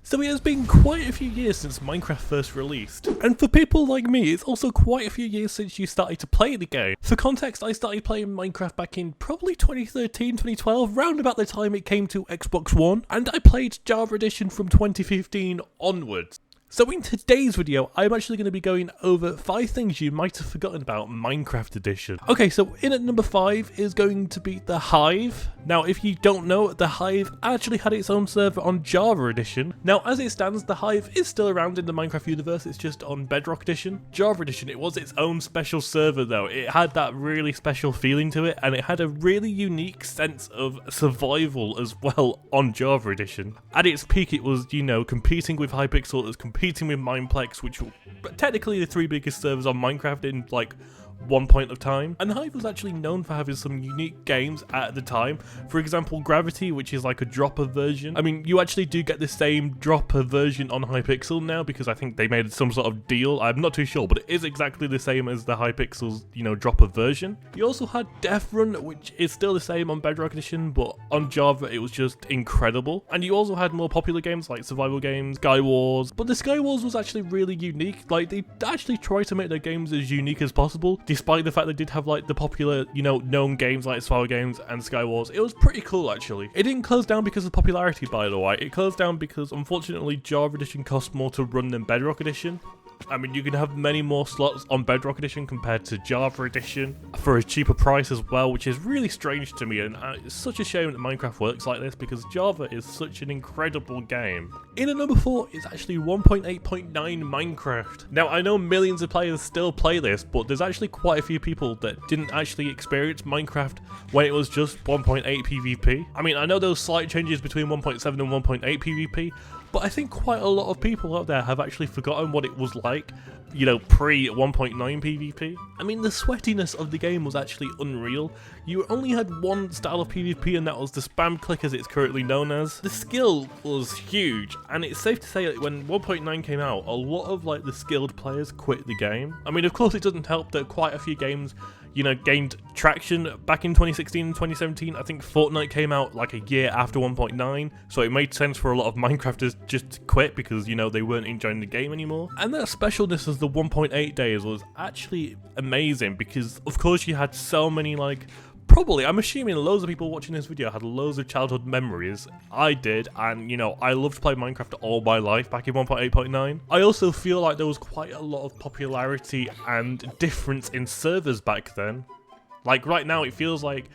So it has been quite a few years since Minecraft first released, and for people like me, it's also quite a few years since you started to play the game. For context, I started playing Minecraft back in probably 2013, 2012, round about the time it came to Xbox One, and I played Java Edition from 2015 onwards. So in today's video, I'm actually going to be going over 5 things you might have forgotten about Minecraft Edition. Okay, so in at number 5 is going to be the Hive. Now, if you don't know, the Hive actually had its own server on Java Edition. Now, as it stands, the Hive is still around in the Minecraft universe, it's just on Bedrock Edition. Java Edition, it was its own special server though. It had that really special feeling to it, and it had a really unique sense of survival as well on Java Edition. At its peak, it was, you know, competing with Hypixel, it was competing with Mineplex, which were technically the 3 biggest servers on Minecraft in like one point of time. And the Hive was actually known for having some unique games at the time. For example, Gravity, which is like a dropper version. I mean, you actually do get the same dropper version on Hypixel now because I think they made some sort of deal. I'm not too sure, but it is exactly the same as the Hypixel's, you know, dropper version. You also had Death Run, which is still the same on Bedrock Edition, but on Java it was just incredible. And you also had more popular games like survival games, Sky Wars, but the Sky Wars was actually really unique. Like, they actually tried to make their games as unique as possible, despite the fact they did have like the popular, you know, known games like survival games and Sky Wars. It was pretty cool actually. It didn't close down because of popularity, by the way. It closed down because unfortunately Java Edition cost more to run than Bedrock Edition. I mean, you can have many more slots on Bedrock Edition compared to Java Edition for a cheaper price as well, which is really strange to me, and it's such a shame that Minecraft works like this because Java is such an incredible game. In at number 4 is actually 1.8.9 Minecraft. Now, I know millions of players still play this, but there's actually quite a few people that didn't actually experience Minecraft when it was just 1.8 PvP. I mean, I know those slight changes between 1.7 and 1.8 PvP, but I think quite a lot of people out there have actually forgotten what it was like, you know, pre 1.9 PvP. I mean, the sweatiness of the game was actually unreal. You only had one style of PvP, and that was the spam click as it's currently known as. The skill was huge, and it's safe to say that when 1.9 came out, a lot of like the skilled players quit the game. I mean, of course it doesn't help that quite a few games, you know, gained traction back in 2016 and 2017. I think Fortnite came out like a year after 1.9, so it made sense for a lot of Minecrafters just to quit because, you know, they weren't enjoying the game anymore. And that specialness of the 1.8 days was actually amazing because, of course, you had so many, like, probably, I'm assuming loads of people watching this video had loads of childhood memories. I did, and you know, I loved playing Minecraft all my life back in 1.8.9. I also feel like there was quite a lot of popularity and difference in servers back then. Like right now, it feels like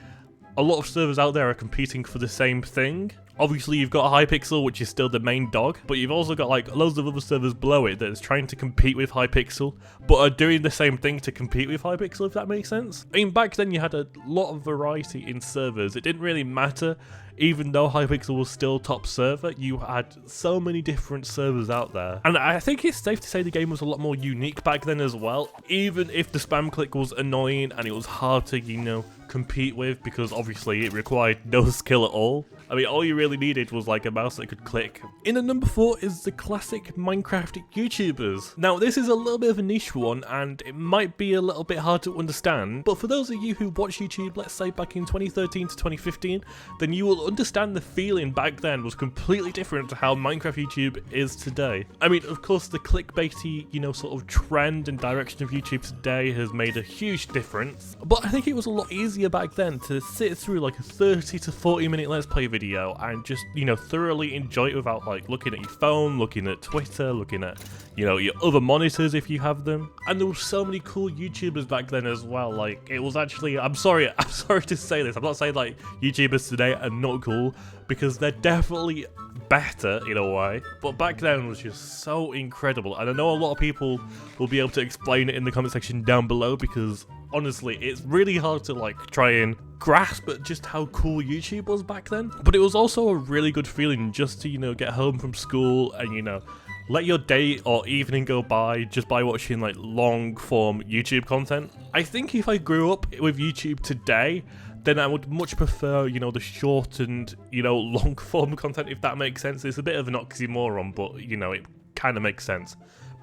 a lot of servers out there are competing for the same thing. Obviously, you've got Hypixel, which is still the main dog, but you've also got like loads of other servers below it that is trying to compete with Hypixel, but are doing the same thing to compete with Hypixel, if that makes sense. I mean, back then you had a lot of variety in servers. It didn't really matter, even though Hypixel was still top server, you had so many different servers out there. And I think it's safe to say the game was a lot more unique back then as well, even if the spam click was annoying and it was hard to, you know, compete with because obviously it required no skill at all. I mean, all you really needed was like a mouse that could click. In at number 4 is the classic Minecraft YouTubers. Now, this is a little bit of a niche one and it might be a little bit hard to understand, but for those of you who watch YouTube, let's say back in 2013 to 2015, then you will understand the feeling back then was completely different to how Minecraft YouTube is today. I mean, of course, the clickbaity, you know, sort of trend and direction of YouTube today has made a huge difference, but I think it was a lot easier back then to sit through like a 30 to 40 minute Let's Play video and just, you know, thoroughly enjoy it without like looking at your phone, looking at Twitter, looking at, you know, your other monitors if you have them. And there were so many cool YouTubers back then as well. Like, it was actually, I'm sorry to say this, I'm not saying like YouTubers today are not cool, because they're definitely better in a way, but back then was just so incredible. And I know a lot of people will be able to explain it in the comment section down below, because honestly, it's really hard to like try and grasp at just how cool YouTube was back then. But it was also a really good feeling just to, you know, get home from school and, you know, let your day or evening go by just by watching like long form YouTube content. I think if I grew up with YouTube today, then I would much prefer, you know, the shortened, you know, long form content, if that makes sense. It's a bit of an oxymoron, but, you know, it kind of makes sense.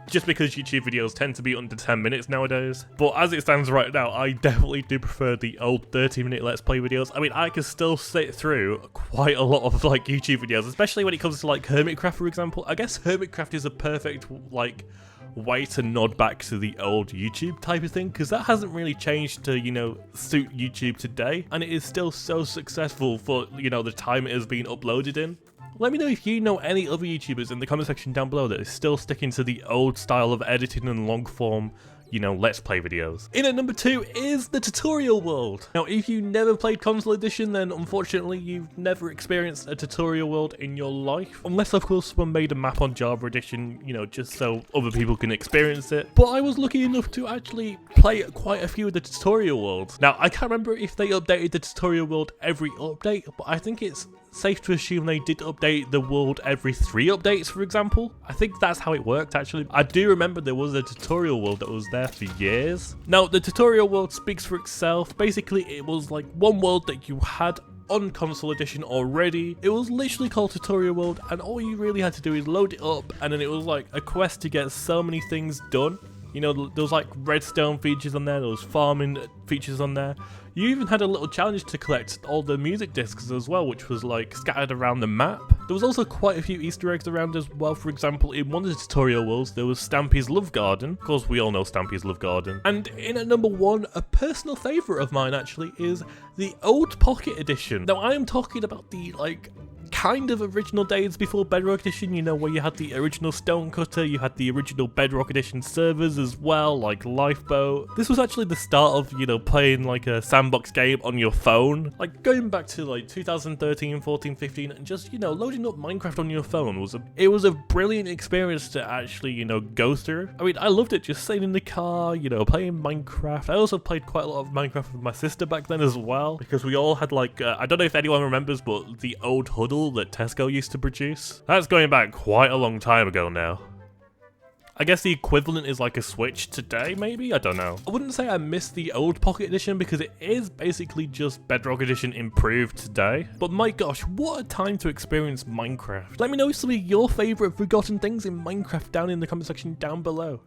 just because YouTube videos tend to be under 10 minutes nowadays. But as it stands right now, I definitely do prefer the old 30-minute Let's Play videos. I mean, I can still sit through quite a lot of like YouTube videos, especially when it comes to like Hermitcraft, for example. I guess Hermitcraft is a perfect like way to nod back to the old YouTube type of thing, because that hasn't really changed to, you know, suit YouTube today, and it is still so successful for, you know, the time it has been uploaded in. Let me know if you know any other YouTubers in the comment section down below that is still sticking to the old style of editing and long form, you know, Let's Play videos. In at number 2 is the tutorial world. Now, if you never played console edition, then unfortunately you've never experienced a tutorial world in your life. Unless, of course, someone made a map on Java edition, you know, just so other people can experience it. But I was lucky enough to actually play quite a few of the tutorial worlds. Now, I can't remember if they updated the tutorial world every update, but I think it's safe to assume they did update the world every 3 updates, for example. I think that's how it worked, actually. I do remember there was a tutorial world that was there for years. Now, the tutorial world speaks for itself. Basically, it was like one world that you had on console edition already. It was literally called tutorial world, and all you really had to do is load it up, and then it was like a quest to get so many things done. You know, there was like redstone features on there, there was farming features on there. You even had a little challenge to collect all the music discs as well, which was like scattered around the map. There was also quite a few Easter eggs around as well. For example, in one of the tutorial worlds, there was Stampy's Love Garden. Of course, we all know Stampy's Love Garden. And in at number 1, a personal favourite of mine actually is the Old Pocket Edition. Now, I am talking about the like kind of original days before Bedrock Edition, you know, where you had the original Stonecutter, you had the original Bedrock Edition servers as well, like Lifeboat. This was actually the start of, you know, playing like a sandbox game on your phone. Like going back to like 2013, 14, 15, and just, you know, loading up Minecraft on your phone was a brilliant experience to actually, you know, go through. I mean, I loved it, just sitting in the car, you know, playing Minecraft. I also played quite a lot of Minecraft with my sister back then as well, because we all had like, I don't know if anyone remembers, but the old Huddle that Tesco used to produce. That's going back quite a long time ago now. I guess the equivalent is like a Switch today, maybe? I don't know. I wouldn't say I miss the old Pocket Edition because it is basically just Bedrock Edition improved today. But my gosh, what a time to experience Minecraft. Let me know some of your favourite forgotten things in Minecraft down in the comment section down below.